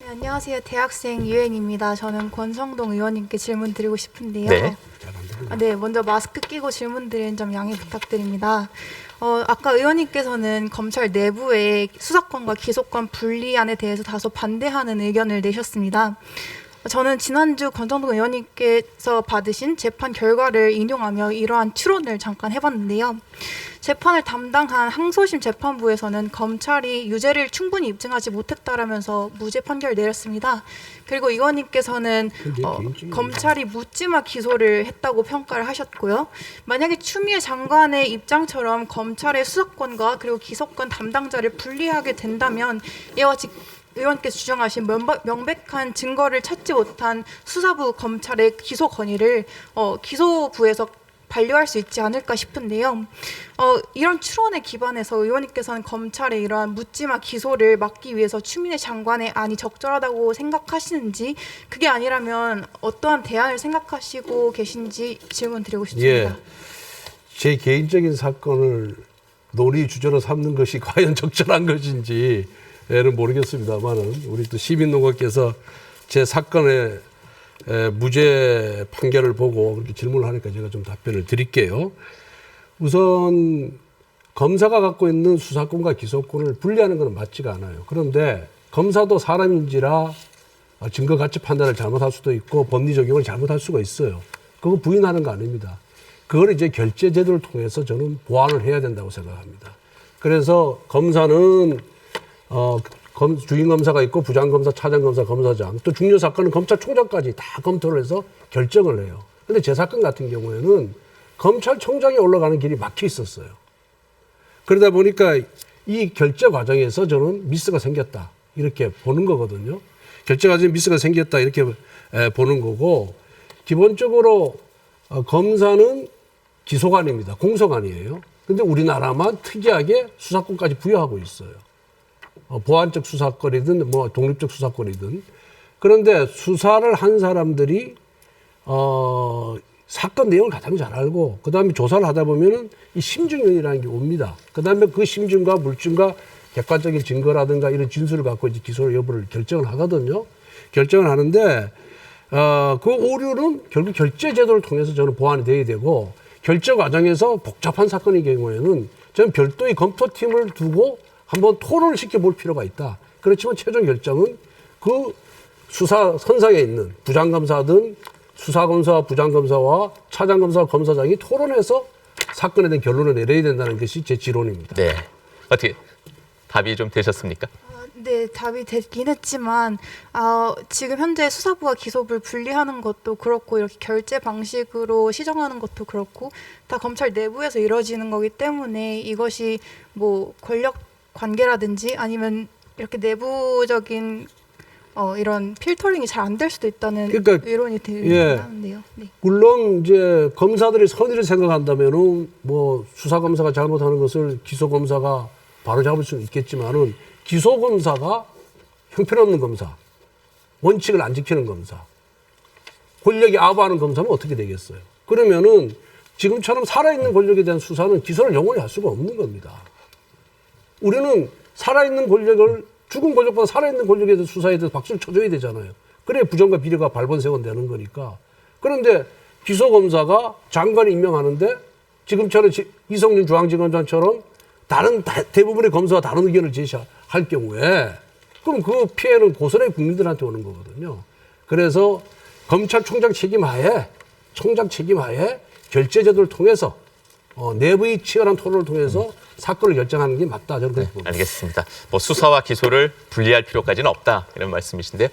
네, 안녕하세요. 대학생 유엔입니다. 저는 권성동 의원님께 질문 드리고 싶은데요. 네. 네, 먼저 마스크 끼고 질문 드리는 점 양해 부탁드립니다. 아까 의원님께서는 검찰 내부의 수사권과 기소권 분리안에 대해서 다소 반대하는 의견을 내셨습니다. 저는 지난주 권성동 의원님께서 받으신 재판 결과를 인용하며 이러한 추론을 잠깐 해봤는데요. 재판을 담당한 항소심 재판부에서는 검찰이 유죄를 충분히 입증하지 못했다라면서 무죄 판결을 내렸습니다. 그리고 의원님께서는 검찰이 묻지마 기소를 했다고 평가를 하셨고요. 만약에 추미애 장관의 입장처럼 검찰의 수사권과 그리고 기소권 담당자를 분리하게 된다면 이와 같이 의원께서 주장하신 명백한 증거를 찾지 못한 수사부 검찰의 기소 건의를 기소부에서 반려할 수 있지 않을까 싶은데요. 이런 추론에 기반해서 의원님께서는 검찰의 이러한 묻지마 기소를 막기 위해서 추미애 장관의 안이 적절하다고 생각하시는지, 그게 아니라면 어떠한 대안을 생각하시고 계신지 질문 드리고 싶습니다. 예, 제 개인적인 사건을 논의 주제로 삼는 것이 과연 적절한 것인지는 모르겠습니다만은 우리 또 시민농가께서 제 사건의 무죄 판결을 보고 그렇게 질문을 하니까 제가 좀 답변을 드릴게요. 우선 검사가 갖고 있는 수사권과 기소권을 분리하는 것은 맞지가 않아요. 그런데 검사도 사람인지라 증거 가치 판단을 잘못할 수도 있고 법리 적용을 잘못할 수가 있어요. 그거 부인하는 거 아닙니다. 그걸 이제 결재 제도를 통해서 저는 보완을 해야 된다고 생각합니다. 그래서 검사는 주임검사가 있고 부장검사, 차장검사, 검사장, 또 중요 사건은 검찰총장까지 다 검토를 해서 결정을 해요. 그런데 제 사건 같은 경우에는 검찰총장에 올라가는 길이 막혀 있었어요. 그러다 보니까 이 결재 과정에서 저는 미스가 생겼다 이렇게 보는 거거든요. 결재 과정에 미스가 생겼다 이렇게 보는 거고, 기본적으로 검사는 기소관입니다. 공소관이에요. 근데 우리나라만 특이하게 수사권까지 부여하고 있어요. 보안적 수사권이든 뭐 독립적 수사권이든. 그런데 수사를 한 사람들이 사건 내용을 가장 잘 알고 그다음에 조사를 하다 보면은 이 심증론이라는 게 옵니다. 그다음에 그 심증과 물증과 객관적인 증거라든가 이런 진술을 갖고 이제 기소 여부를 결정을 하거든요. 결정을 하는데 그 오류는 결국 결재 제도를 통해서 저는 보완이 돼야 되고, 결재 과정에서 복잡한 사건의 경우에는 저는 별도의 검토팀을 두고 한번 토론을 시켜볼 필요가 있다. 그렇지만 최종 결정은 그 수사 선상에 있는 부장검사든 수사검사와 부장검사와 차장검사와 검사장이 토론해서 사건에 대한 결론을 내려야 된다는 것이 제 지론입니다. 네. 어떻게 답이 좀 되셨습니까? 네, 답이 되긴 했지만 지금 현재 수사부와 기소부를 분리하는 것도 그렇고 이렇게 결재 방식으로 시정하는 것도 그렇고 다 검찰 내부에서 이루어지는 거기 때문에 이것이 뭐 권력 관계라든지 아니면 이렇게 내부적인 이런 필터링이 잘 안 될 수도 있다는 의론이 들리는데요. 네. 물론 이제 검사들이 선의를 생각한다면은 뭐 수사 검사가 잘못하는 것을 기소 검사가 바로 잡을 수는 있겠지만은, 기소 검사가 형편없는 검사, 원칙을 안 지키는 검사, 권력이 아부하는 검사면 어떻게 되겠어요? 그러면은 지금처럼 살아있는 권력에 대한 수사는 기소를 영원히 할 수가 없는 겁니다. 우리는 살아있는 권력을, 죽은 권력보다 살아있는 권력에 대해서 수사에 대해서 박수를 쳐줘야 되잖아요. 그래야 부정과 비리가 발본색은 되는 거니까. 그런데 기소검사가 장관이 임명하는데 지금처럼 이성윤 중앙지검장처럼 다른 대부분의 검사가 다른 의견을 제시할 경우에 그럼 그 피해는 고스란히 국민들한테 오는 거거든요. 그래서 검찰총장 책임하에 결재제도를 통해서 내부의 치열한 토론을 통해서 사건을 결정하는 게 맞다, 저는 그렇게 봅니다. 알겠습니다. 뭐 수사와 기소를 분리할 필요까지는 없다 이런 말씀이신데요.